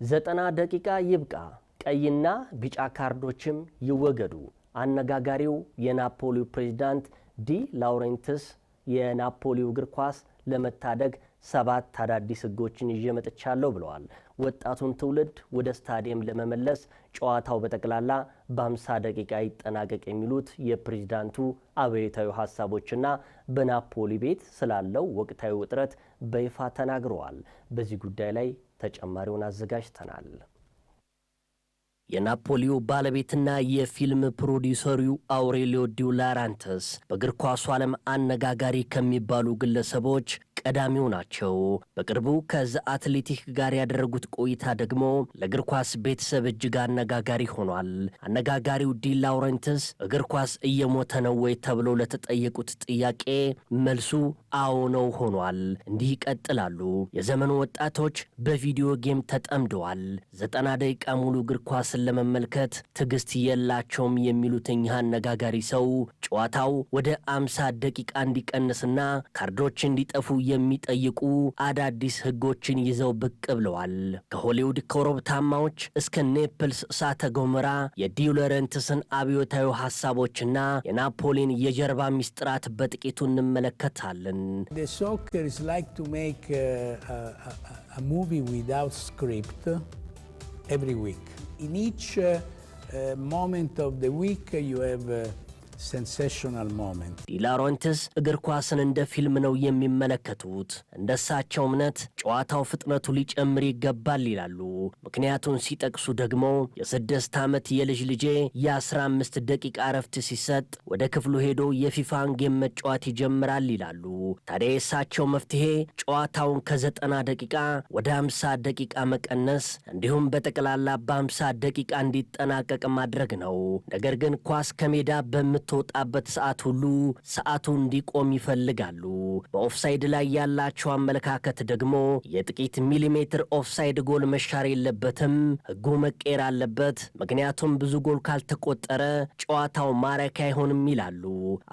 90 ደቂቃ ይብቃ፣ ቀይና ቢጫ ካርዶችም ይወገዱ። አነጋጋሪው የናፖሊው ፕሬዝዳንት ዲ ላውሬንቲስ የናፖሊው እግር ኳስ ለመታደግ 7 አዳዲስ ህጎችን ይዤ መጥቻለሁ ብለዋል። ወጣቱን ትውልድ ወደ ስታዲየም ለመመለስ ጨዋታው በጠቅላላ በ50 ደቂቃ ይጠናቀቅ የሚሉት የፕሬዝዳንቱ አበይታዊ ሀሳቦችና በናፖሊ ቤት ስላለው ወቅታዊ ውጥረት በይፋ ተናግረዋል። በዚህ ጉዳይ ላይ ተጨማሪውን አዘጋጅተናል። የናፖሊው ባለቤትና የፊልም ፕሮዲውሰሩ አውሬሊዮ ዲ ላውሬንቲስ በእግር ኳሱ ዓለም አነጋጋሪ ከሚባሉ ግለሰቦች ቀዳሚው ናቸው። በቅርቡ ከዘ አትሌቲክ ጋር ያደረጉት ቆይታ ደግሞ ለእግር ኳስ ቤተሰብ እጅግ አነጋጋሪ ሆኗል። አነጋጋሪው ዲ ላውሬንቲስ እግር ኳስ እየሞተ ነው ወይ ተብለው ለተጠየቁት ጥያቄ መልሱ አዎ ነው ሆኗል። እንዲህ ይቀጥላሉ። የዘመኑ ወጣቶች በቪዲዮ ጌም ተጠምደዋል። 90 ደቂቃ ሙሉ እግር ኳስን ለመመልከት ትዕግስት የላቸውም የሚሉት እኚህ አነጋጋሪ ሰው ጨዋታው ወደ 50 ደቂቃ እንዲቀንስና ካርዶች እንዲጠፉ የሚጠይቁ አዳዲስ ህጎችን ይዘው ብቅ ብለዋል። ከሆሊውድ ኮረብታማዎች እስከ ኔፕልስ እሳተ ገሞራ የዲ ላውሬንቲስን አብዮታዊ ሐሳቦችና የናፖሊን የጀርባ ሚስጥራት በጥቂቱ እንመለከታለን። The soccer is like to make a movie without script every week. In each moment of the week you have sensational moment. ዲ ላውሬንቲስ እግር ኳስን እንደ ፊልም ነው የሚመለከቱት። እንደሳቸው እምነት ጨዋታው ፍጥነቱ ሊጨምር ይገባል ይላሉ። ምክንያቱን ሲጠቅሱ ደግሞ የ6 ዓመት የልጅ ልጄ የ15 ደቂቃ እረፍት ሲሰጥ ወደ ክፍሉ ሄዶ የፊፋን ጌም መጫወት ይጀምራል ይላሉ። ታዲያ የእሳቸው መፍትሄ ጨዋታውን ከ90 ደቂቃ ወደ 50 ደቂቃ መቀነስ እንዲሁም በጠቅላላ በ50 ደቂቃ እንዲጠናቀቅ ማድረግ ነው። ነገር ግን ኳስ ከሜዳ በምትወጣበት ሰዓት ሁሉ ሰዓቱ እንዲቆም ይፈልጋሉ። በኦፍሳይድ ላይ ያላቸው አመለካከት ደግሞ የጥቂት ሚሊሜትር ኦፍሳይድ ጎል መሻር የለበትም፣ ህጉ መቀየር አለበት። ምክንያቱም ብዙ ጎል ካልተቆጠረ ጨዋታው ማራኪ አይሆንም ይላሉ።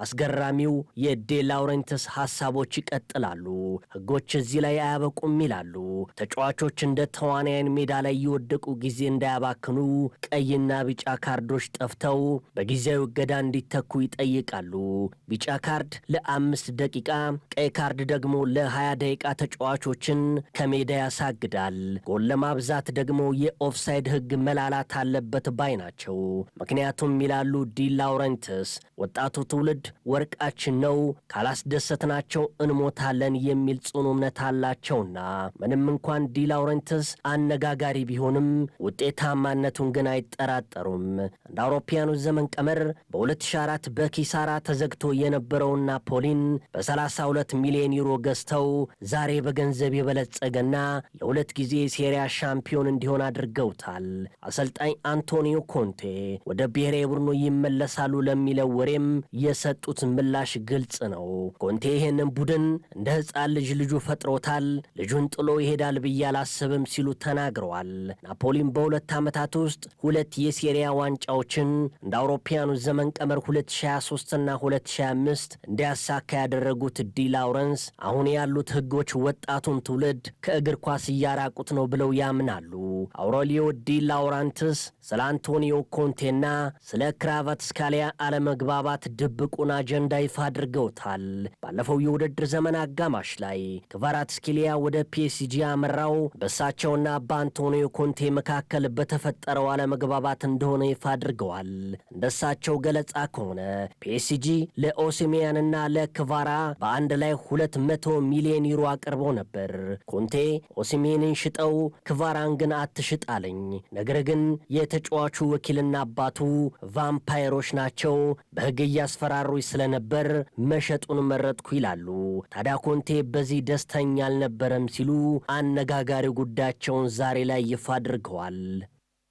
አስገራሚው የዲ ላውሬንቲስ ሐሳቦች ይቀጥላሉ። ህጎች እዚህ ላይ አያበቁም ይላሉ። ተጫዋቾች እንደ ተዋናያን ሜዳ ላይ የወደቁ ጊዜ እንዳያባክኑ ቀይና ቢጫ ካርዶች ጠፍተው በጊዜያዊ እገዳ እንዲተኩ ይጠይቃሉ። ቢጫ ካርድ ለ5 ደቂቃ፣ ቀይ ካርድ ደግሞ ለ20 ደቂቃ ተጫዋቾችን ከሜዳ ያሳግዳል። ጎል ለማብዛት ደግሞ የኦፍሳይድ ህግ መላላት አለበት ባይ ናቸው። ምክንያቱም ይላሉ ዲ ላውሬንቲስ ወጣቱ ትውልድ ወርቃችን ነው፣ ካላስደሰትናቸው እንሞታለን የሚል ጽኑ እምነት አላቸውና ምንም እንኳን ዲ ላውሬንቲስ አነጋጋሪ ቢሆንም ውጤታማነቱን ግን አይጠራጠሩም። እንደ አውሮፓውያኑ ዘመን ቀመር በ2004 በኪሳራ ተዘግቶ የነበረውን ናፖሊን በ32 ሚሊዮን ዩሮ ገዝተው ዛሬ በገንዘብ የበለጸገና የ2 ጊዜ ሴሪያ ሻምፒዮን እንዲሆን አድርገውታል። አሰልጣኝ አንቶኒዮ ኮንቴ ወደ ብሔራዊ ቡድኑ ይመለሳሉ ለሚለው ወሬም የሰጡት ምላሽ ግልጽ ነው። ኮንቴ ይህንን ቡድን እንደ ሕፃን ልጁ ፈጥሮታል፣ ልጁን ጥሎ ይሄዳል ብዬ አላስብም ሲሉ ተናግረዋል። ናፖሊን በ2 ዓመታት ውስጥ 2 የሴሪያ ዋንጫዎችን እንደ አውሮፓውያኑ ዘመን ቀመር 2023 እና 2025 እንዲያሳካ ያደረጉት ዲ ላውሬንቲስ አሁን ያሉት ህጎች ወጣቱን ትውልድ ከእግር ኳስ እያራቁት ነው ብለው ያምናሉ። አውሬሊዮ ዲ ላውሬንቲስ ስለ አንቶኒዮ ኮንቴና ስለ ክቫራትስኬሊያ አለመግባባት ድብቁን አጀንዳ ይፋ አድርገውታል። ባለፈው የውድድር ዘመን አጋማሽ ላይ ክቫራትስኬሊያ ወደ ፒኤስጂ ያመራው በእሳቸውና በአንቶኒዮ ኮንቴ መካከል በተፈጠረው አለመግባባት እንደሆነ ይፋ አድርገዋል። እንደሳቸው ገለጻ ከሆነ ፒኤስጂ ለኦሲሜያንና ለክቫራ በአንድ ላይ 200 ሚሊዮን ዩሮ አቅርበው ነበር። ኮንቴ ኦሲሜንን ሽጠው ክቫራን ግን አትሽጣለኝ፣ ነገር ግን የተጫዋቹ ወኪልና አባቱ ቫምፓይሮች ናቸው፣ በህግ እያስፈራሩኝ ስለነበር መሸጡን መረጥኩ ይላሉ። ታዲያ ኮንቴ በዚህ ደስተኛ አልነበረም ሲሉ አነጋጋሪ ጉዳያቸውን ዛሬ ላይ ይፋ አድርገዋል።